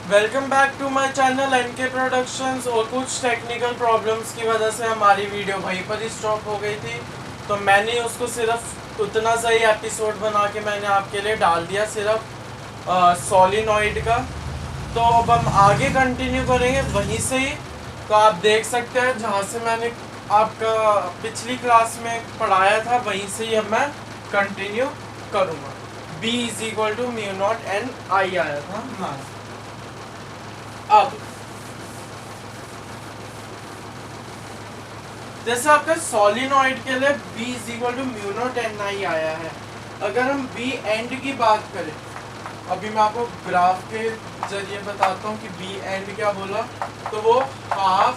Welcome back to my channel NK productions. और कुछ technical problems की वजह से हमारी वीडियो वहीं पर ही स्टॉप हो गई थी, तो मैंने उसको सिर्फ उतना सा ही एपिसोड बना के मैंने आपके लिए डाल दिया, सिर्फ सोलिनॉइड का। तो अब हम आगे कंटिन्यू करेंगे वहीं से ही। तो आप देख सकते हैं जहाँ से मैंने आपका पिछली क्लास में पढ़ाया था वहीं से ही अब मैं कंटिन्यू करूँगा। B is equal to mu naught N I आया था मास। अब जैसे आपका सोलिनॉइड के लिए B is equal to mu naught N I आया है। अगर हम B एंड की बात करें, अभी मैं आपको ग्राफ के जरिए बताता हूँ कि B एंड क्या बोला, तो वो हाफ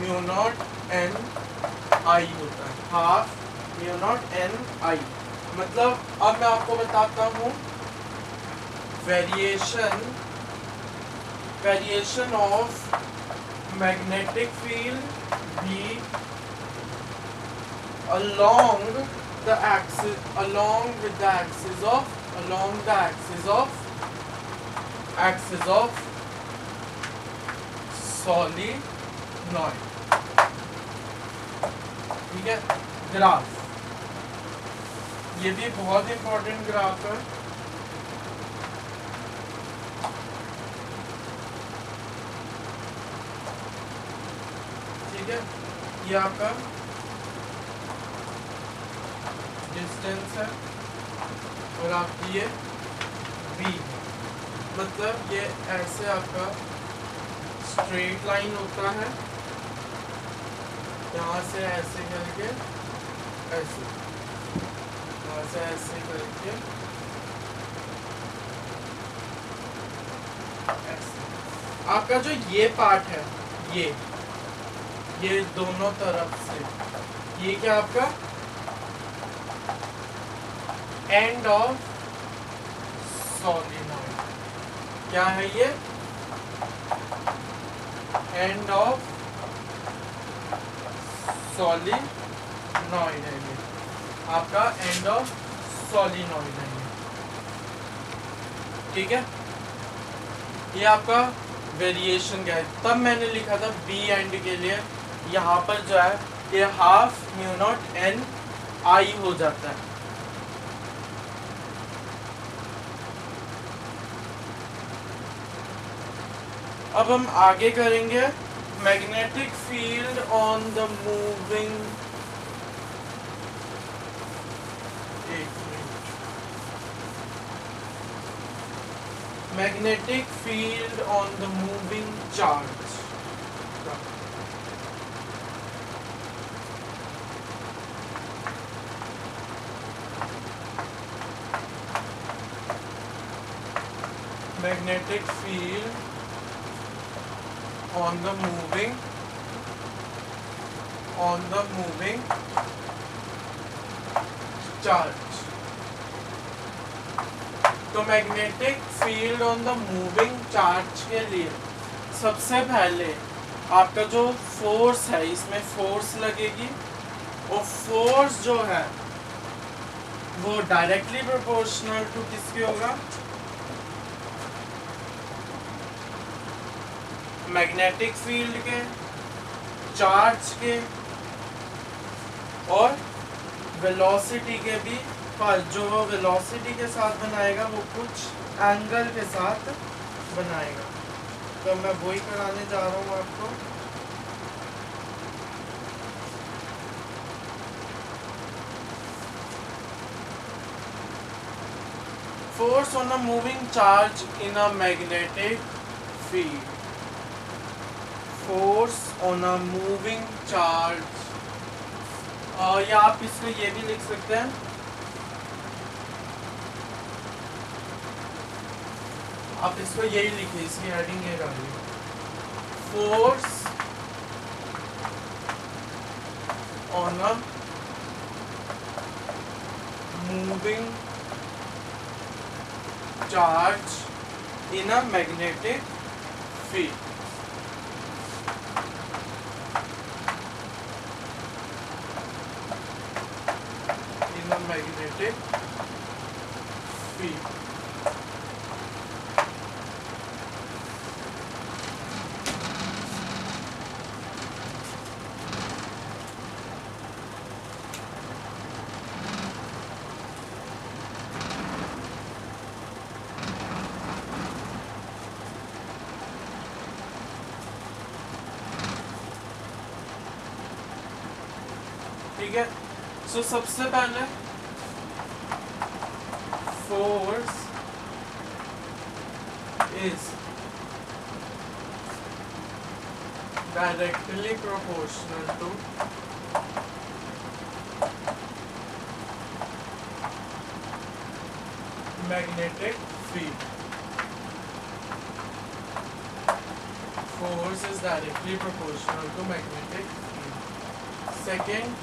म्यू नॉट एन आई होता है, हाफ म्यू नॉट एन आई। मतलब अब मैं आपको बताता हूँ variation of magnetic field B along the axis of solenoid। ठीक है, ग्राफ ये भी बहुत इंपॉर्टेंट ग्राफ है। ठीक है, ये आपका डिस्टेंस है और आपकी ये B, मतलब ये ऐसे आपका स्ट्रेट लाइन होता है, यहाँ से ऐसे करके ऐसे, यहाँ से ऐसे करके ऐसे। आपका जो ये पार्ट है, ये दोनों तरफ से ये क्या आपका एंड ऑफ सोलिनॉइड। क्या है ये? एंड ऑफ सोलिनॉइड है ये आपका एंड ऑफ सोलिनॉइड है ये। ठीक है, ये आपका वेरिएशन क्या है। तब मैंने लिखा था B एंड के लिए यहाँ पर जो है ये हाफ म्यू नॉट एन आई हो जाता है। अब हम आगे करेंगे magnetic field on the moving, magnetic field on the moving charge. Magnetic field on the moving charge। तो magnetic field on the moving charge के लिए सबसे पहले आपका जो फोर्स है, इसमें फोर्स लगेगी और फोर्स जो है वो डायरेक्टली प्रोपोर्शनल टू किसके होगा? मैग्नेटिक फील्ड के, चार्ज के और वेलोसिटी के भी। पर जो वेलोसिटी के साथ बनाएगा वो कुछ एंगल के साथ बनाएगा, तो मैं वही कराने जा रहा हूँ आपको। Force on a moving charge in a magnetic field, force on a moving charge. या आप इसको ये भी लिख सकते हैं, आप इसको यही लिखिए, इसकी हेडिंग ये डालिए, force on a moving charge in a magnetic field. Magnetic field। ठीक है। सो सबसे पहले force is directly proportional to magnetic field. Force is directly proportional to magnetic field. Second,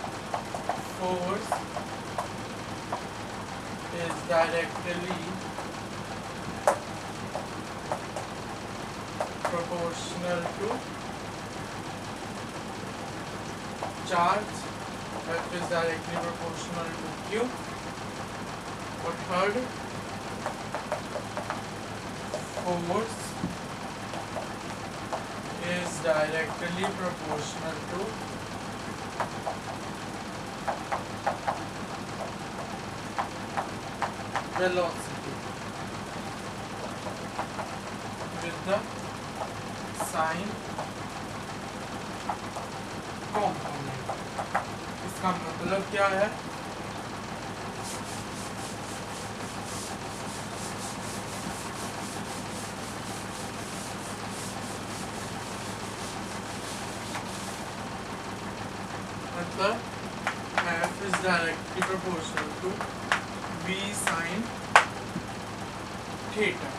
force is directly proportional to charge. F is directly proportional to Q. Or third, force is directly proportional to velocity with the sign component। इसका मतलब क्या है? F is directly proportional to V sin theta।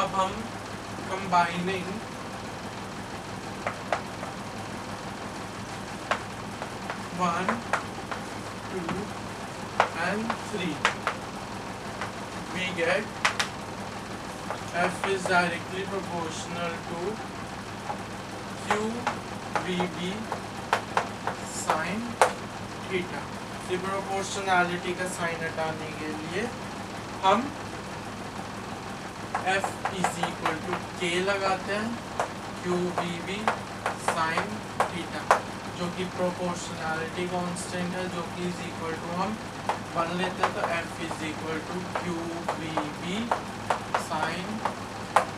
अब हम combining one, two and three, we get F is directly proportional to QVB sin theta। Proportionality का sign हटाने के लिए हम F is equal to K लगाते हैं QVB sin theta, जो कि प्रोपोर्शनैलिटी कांस्टेंट है, जो कि इज इक्वल टू हम वन लेते हैं तो F is equal to QVB sin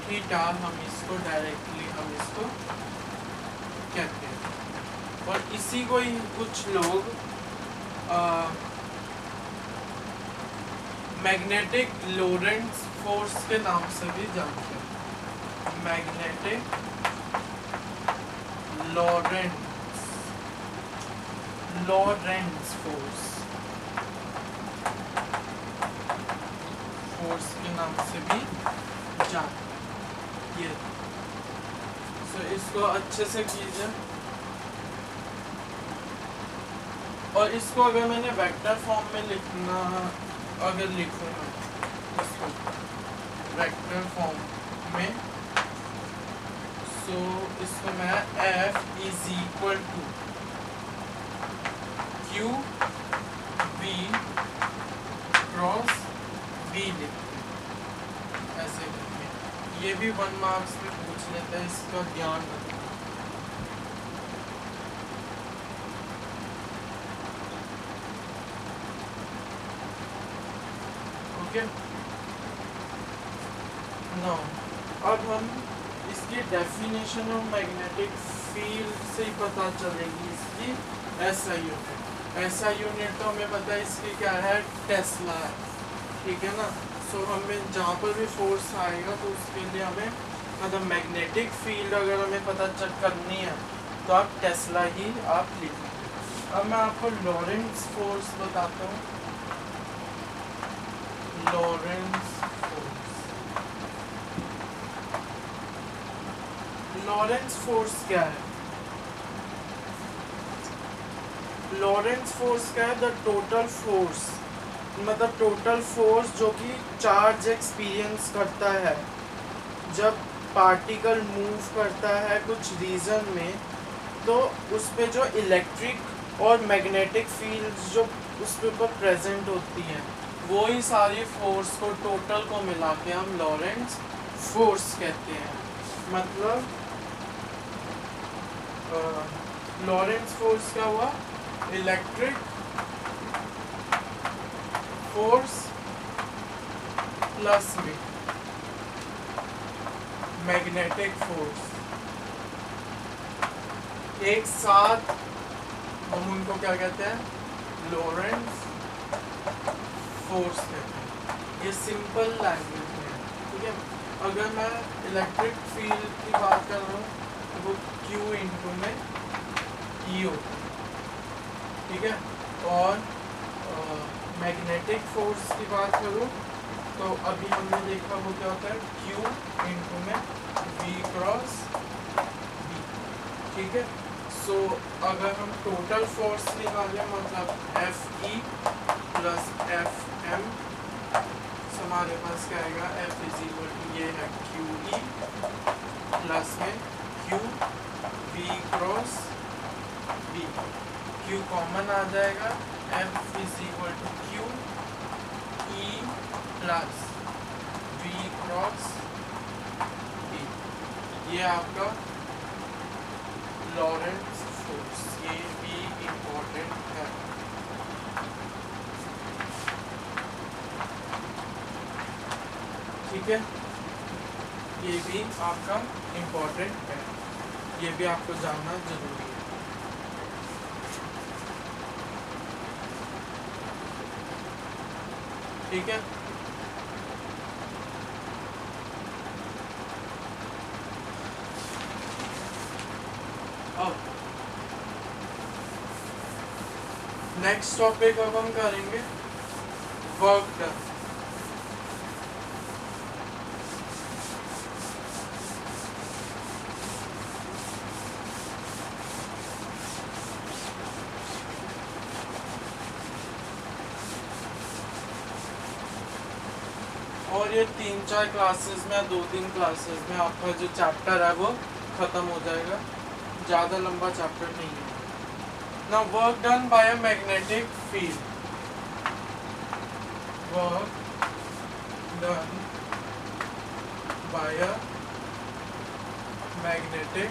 theta. हम इसको डायरेक्टली हम इसको कहते हैं। और इसी को ही कुछ लोग मैग्नेटिक लोरेंट्ज फोर्स के नाम से भी जानते हैं। मैग्नेटिक लोरेंट्ज फोर्स के नाम से भी जानते हैं। ये तो इसको अच्छे से कीजिए। और इसको अगर मैंने वेक्टर फॉर्म में लिखना, अगर लिखूंगा इसको वेक्टर फॉर्म में, सो इसको मैं F is equal to Q V cross V लिखते हैं, ऐसे करके। ये भी 1 मार्क्स में पूछ लेते हैं, इसका ध्यान रखना। ओके, नो अब हम इसकी डेफिनेशन ऑफ मैग्नेटिक फील्ड से ही पता चलेगी इसकी ऐसा यूनिट। ऐसा यूनिट तो हमें पता है इसकी क्या है, टेस्ला है, ठीक है ना। सो हमें जहाँ पर भी फोर्स आएगा तो उसके लिए हमें मतलब मैग्नेटिक फील्ड अगर हमें पता चेक करनी है तो आप टेस्ला ही आप लिखिए। अब मैं आपको लॉरेंट्ज फोर्स बताता हूँ। लॉरेंट्ज फोर्स क्या है? लॉरेंट्ज फोर्स क्या है? द टोटल फोर्स, मतलब टोटल फोर्स जो कि चार्ज एक्सपीरियंस करता है जब पार्टिकल मूव करता है कुछ रीजन में, तो उस पे जो इलेक्ट्रिक और मैग्नेटिक फील्ड्स जो उस पे ऊपर प्रेजेंट होती हैं, वो ही सारी फोर्स को टोटल को मिला के हम लॉरेंट्ज फोर्स कहते हैं। मतलब लॉरेंट्ज फोर्स क्या हुआ? इलेक्ट्रिक फोर्स प्लस में मैग्नेटिक फोर्स एक साथ हम उनको क्या कहते हैं, लॉरेंस फोर्स कहते हैं। ये सिंपल लैंग्वेज में है, ठीक है। अगर मैं इलेक्ट्रिक फील्ड की बात कर रहा हूँ तो वो Q इंटू में E होता है, ठीक है। और मैग्नेटिक फोर्स की बात करूँ तो अभी हमने देखा वो क्या होता है, Q इंटू में V क्रॉस B, ठीक है। सो अगर हम टोटल फोर्स निकालें मतलब Fe प्लस Fm, हमारे पास क्या आएगा, F इज इक्वल टू ये है QE प्लस में Q V cross B, Q common आ जाएगा, F is equal to Q E plus V cross B। ये आपका लॉरेंस फोर्स, ये भी इम्पोर्टेंट है। ठीक है, ये भी आपका इम्पोर्टेंट है, ये भी आपको जानना जरूरी है। ठीक है, अब नेक्स्ट टॉपिक अब हम करेंगे वर्क डन। और ये 3-4 क्लासेस में, 2-3 क्लासेस में आपका जो चैप्टर है वो खत्म हो जाएगा, ज़्यादा लंबा चैप्टर नहीं है। ना work done by a magnetic field, work done by a magnetic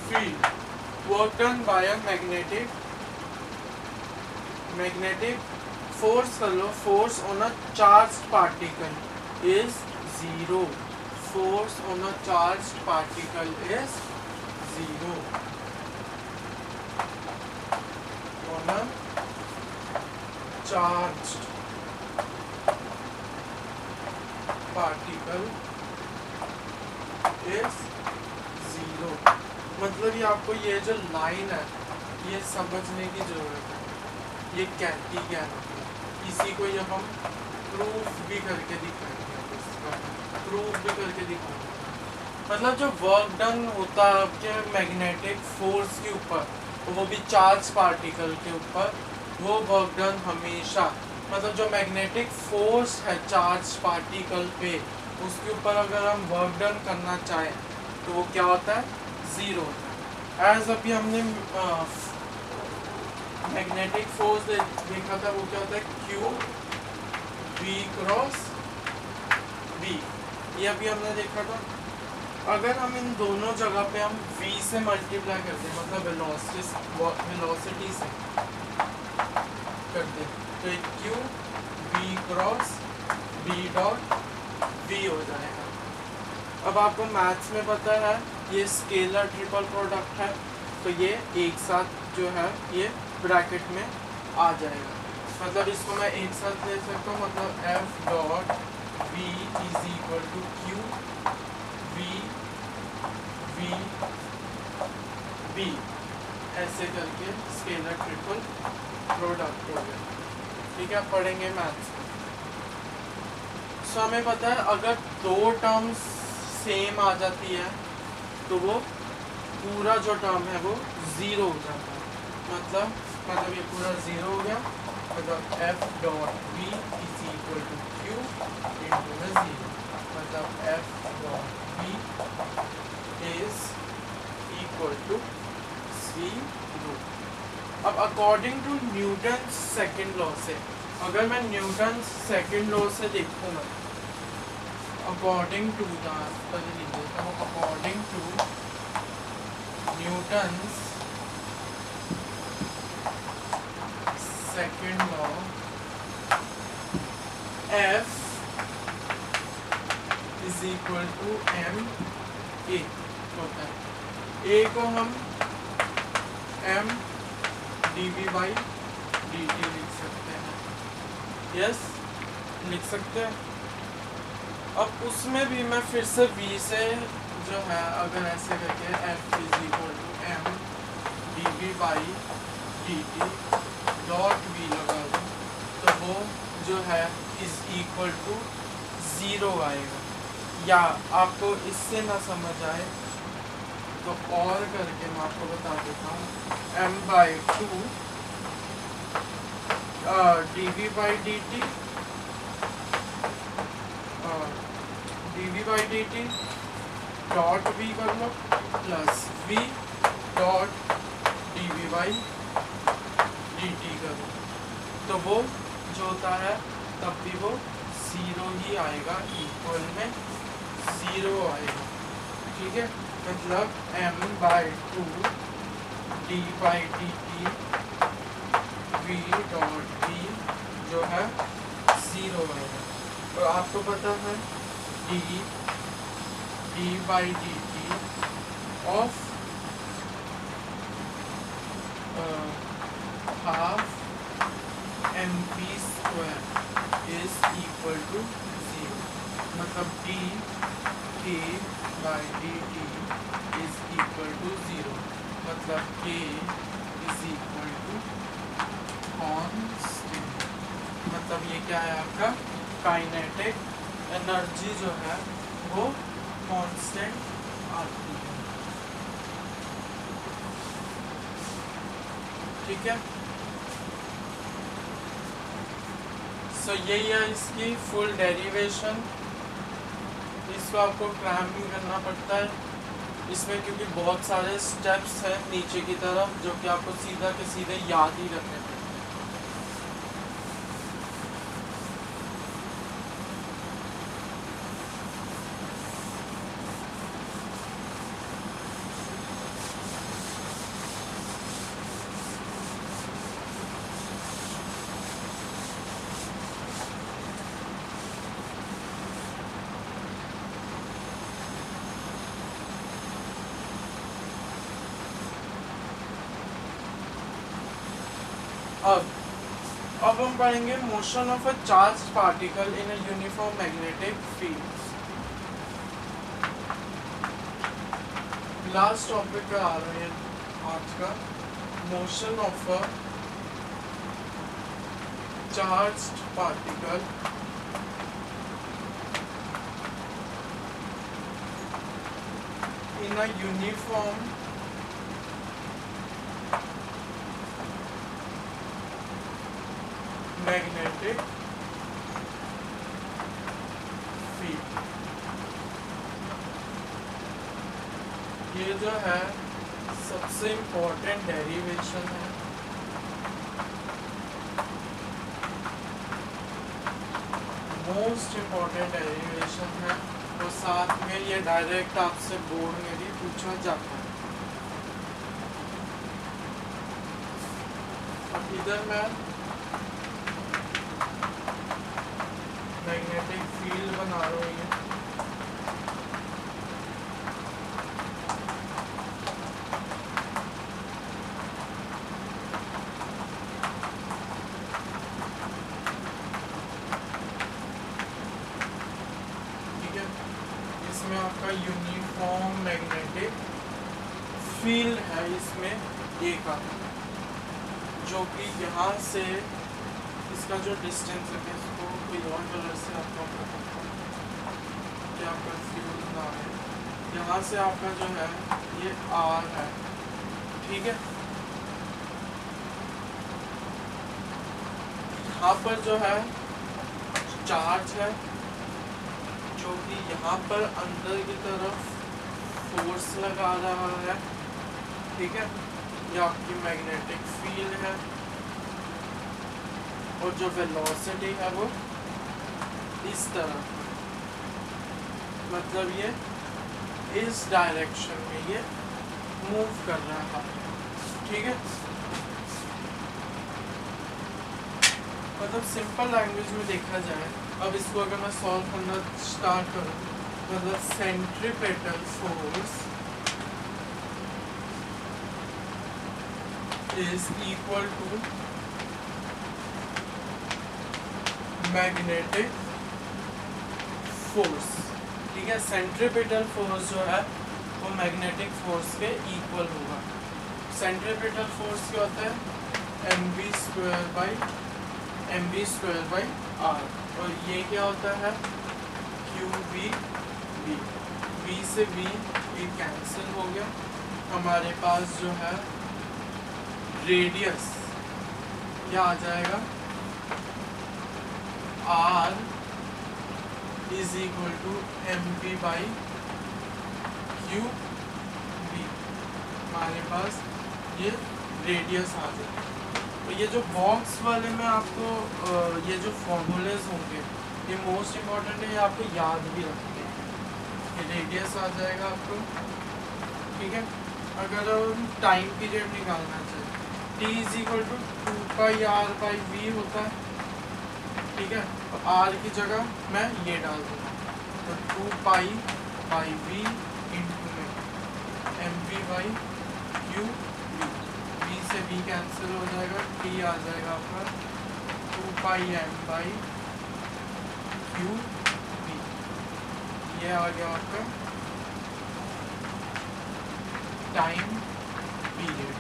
field, work done by a magnetic force कर लो, force on a charged particle is 0, force on a charged particle is 0, on a charged particle is 0। मतलब ये आपको ये जो line है ये समझने की जरूरत है, ये कहती क्या है, इसी को जब हम प्रूफ भी करके दिखाएंगे, प्रूफ भी करके दिखाएंगे। मतलब जो वर्क डन होता है आपके मैग्नेटिक फोर्स के ऊपर, वो भी चार्ज पार्टिकल के ऊपर, वो वर्क डन हमेशा, मतलब जो मैग्नेटिक फोर्स है चार्ज पार्टिकल पे, उसके ऊपर अगर हम वर्क डन करना चाहें तो वो क्या होता है, 0 होता है। एज अभी हमने मैग्नेटिक फोर्स देखा था, वो क्या होता है, Q V क्रॉस B, ये अभी हमने देखा था। अगर हम इन दोनों जगह पे हम V से मल्टीप्लाई करते हैं, मतलब वेलोसिटी से करते हैं, तो एक Q V cross B dot V हो जाएगा। अब आपको मैथ्स में पता है ये स्केलर ट्रिपल प्रोडक्ट है, तो ये एक साथ जो है ये ब्रैकेट में आ जाएगा। मतलब इसको मैं एक साथ ले सकता हूँ, मतलब F dot V is equal to Q V V B, ऐसे करके स्केलर ट्रिपल प्रोडक्ट हो गया। ठीक है, पढ़ेंगे मैथ्स में। सो हमें पता है अगर दो टर्म्स सेम आ जाती है तो वो पूरा जो टर्म है वो 0 हो जाता है, मतलब ये पूरा 0 हो गया, मतलब F dot V is equal to Q into में 0, मतलब F dot V is equal to 0। अब according to Newton second law से, अगर मैं न्यूटन सेकेंड लॉ से देखूँ, मैं अकॉर्डिंग टू लिख देता हूँ, according to Newton's second law, F is equal to M A होता है। ए को हम m dv/dt लिख सकते हैं, यस लिख सकते हैं। अब उसमें भी मैं फिर से v से जो है अगर ऐसे करके f = m dv/dt dot v लगा दूँ तो वो जो है = 0 आएगा। या आपको इससे ना समझ आए तो और करके मैं आपको बता देता हूँ, m/2 dv/dt डॉट v कर लो प्लस v डॉट dv/dt करो तो वो जो होता है तब भी वो 0 ही आएगा, इक्वल में 0 आएगा। ठीक है, मतलब m/2 d/dt v dot v जो है 0 आएगा। और आपको पता है d/dt of half mv² is equal to 0, मतलब dk/dt is equal to 0, मतलब k is equal to constant। मतलब ये क्या है आपका काइनेटिक एनर्जी जो है वो कांस्टेंट आती है। ठीक है, सो यही है इसकी फुल डेरिवेशन। इसको आपको क्रैम भी करना पड़ता है इसमें, क्योंकि बहुत सारे स्टेप्स हैं नीचे की तरफ जो कि आपको सीधा के सीधे याद ही रखने पड़ते हैं। अब हम पढ़ेंगे motion of a charge particle in a uniform magnetic field. Last topic पे आ रहे हैं आज का, motion of a charged particle in a uniform magnetic field. ये जो है सबसे इम्पोर्टेंट डेरिवेशन है। मोस्ट इम्पोर्टेंट डेरिवेशन है, और साथ में ये डायरेक्ट आपसे बोर्ड में भी पूछा जाता है। अब इधर मैं मैग्नेटिक फील्ड बना रहा हूँ ये, ठीक है। इसमें आपका यूनिफॉर्म मैग्नेटिक फील्ड है इसमें एक का, जो कि यहाँ से इसका जो डिस्टेंस है इसको कोई और कलर से आपको क्या कंफ्यूज ना है। यहाँ से आपका जो है ये R है, ठीक है। यहाँ पर जो है चार्ज है जो कि यहाँ पर अंदर की तरफ फोर्स लगा रहा है, ठीक है। ये आपकी मैग्नेटिक फील्ड है, और जो वेलोसिटी है वो इस तरफ, मतलब ये इस डायरेक्शन में ये मूव कर रहा है, ठीक है। मतलब सिंपल लैंग्वेज में देखा जाए, अब इसको अगर मैं सॉल्व करना स्टार्ट करूँ मतलब centripetal force is equal to magnetic force. ठीक है, सेंट्रीपेटल फोर्स जो है वो मैग्नेटिक फोर्स के इक्वल होगा। सेंट्रीपेटल फोर्स क्या होता है, mv² और ये क्या होता है, qv। v से v ये कैंसिल हो गया, हमारे पास जो है रेडियस क्या आ जाएगा, r is equal to mv/qv। हमारे पास ये रेडियस आ जाएगा। तो ये जो बॉक्स वाले में आपको ये जो फॉर्मूलेज होंगे ये मोस्ट इम्पॉर्टेंट है, ये आपको याद भी रखने हैं। ये रेडियस आ जाएगा आपको। ठीक है, अगर हम टाइम पीरियड निकालना चाहिए, t is equal to 2πr/v होता है। ठीक है, तो r की जगह मैं ये डाल दूँगा, तो 2π/v इंटू में mv/q। v से v कैंसिल हो जाएगा, t आ जाएगा आपका 2πm/qv। ये आ गया आपका टाइम पीरियड।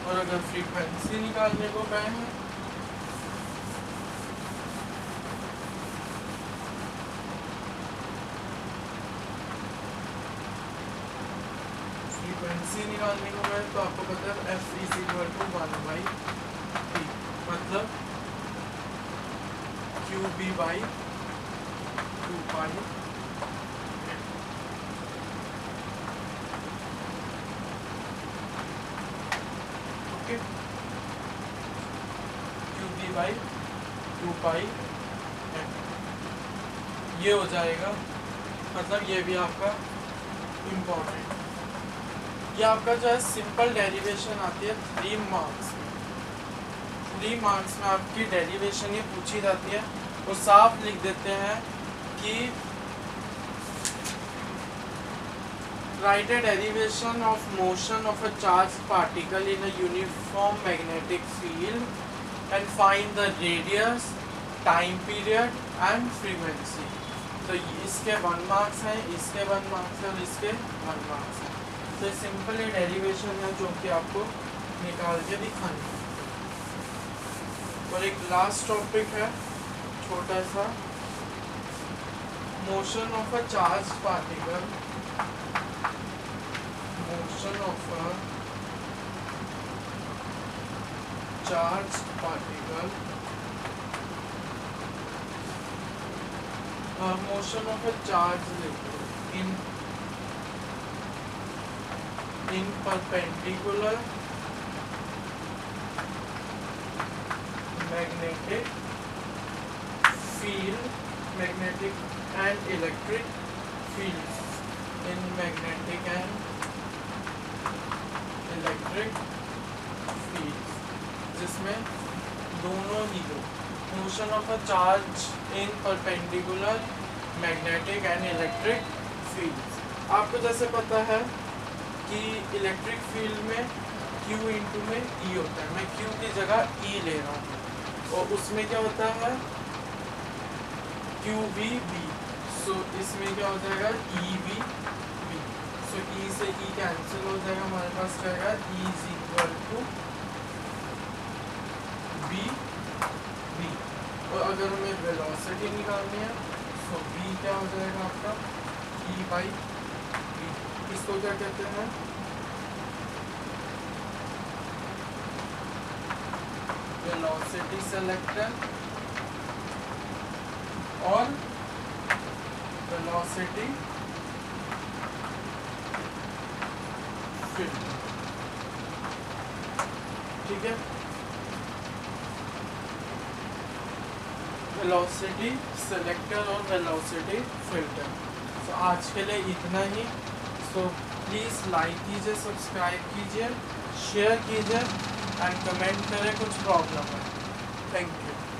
और अगर फ्रीक्वेंसी निकालने को कहें निकालने को है तो आपको पता है f is equal to 1/t, मतलब qb/2π। ओके, qb/2π ये हो जाएगा, मतलब ये भी आपका इम्पोर्टेंट। ये आपका जो है सिंपल डेरिवेशन आती है 3 मार्क्स में। 3 मार्क्स में आपकी डेरिवेशन ये पूछी जाती है, वो साफ लिख देते हैं कि right A derivation of motion of a charge particle in a uniform magnetic field and find the radius, time period and frequency. तो इसके 1 मार्क्स हैं, इसके 1 मार्क्स हैं और इसके 1 मार्क्स हैं। तो सिंपल ये डेरिवेशन है जो कि आपको निकाल के दिखाना है। और एक लास्ट टॉपिक है छोटा सा, motion of a charge particle. Motion of a charge particle, motion of a charge in perpendicular magnetic field, magnetic and electric fields, in magnetic and electric fields, जिसमें दोनों ही दो motion of a charge in perpendicular magnetic and electric fields। आपको जैसे पता है कि electric field में Q into में E होता है, मैं Q की जगह E ले रहा हूँ और उसमें क्या होता है QVB। सो इसमें क्या हो जाएगा EVB। सो E से E कैंसिल हो जाएगा, हमारे पास क्या आएगा E is equal to BB। और अगर हमें वेलोसिटी निकालनी है तो B क्या हो जाएगा आपका E/B। इसको क्या कहते हैं, वेलोसिटी सेलेक्टर और वेलोसिटी फील्ड। ठीक है, वेलोसिटी सेलेक्टर और वेलोसिटी फिल्टर। तो आज के लिए इतना ही। तो प्लीज़ लाइक कीजिए, सब्सक्राइब कीजिए, शेयर कीजिए एंड कमेंट करें कुछ प्रॉब्लम है। Thank you.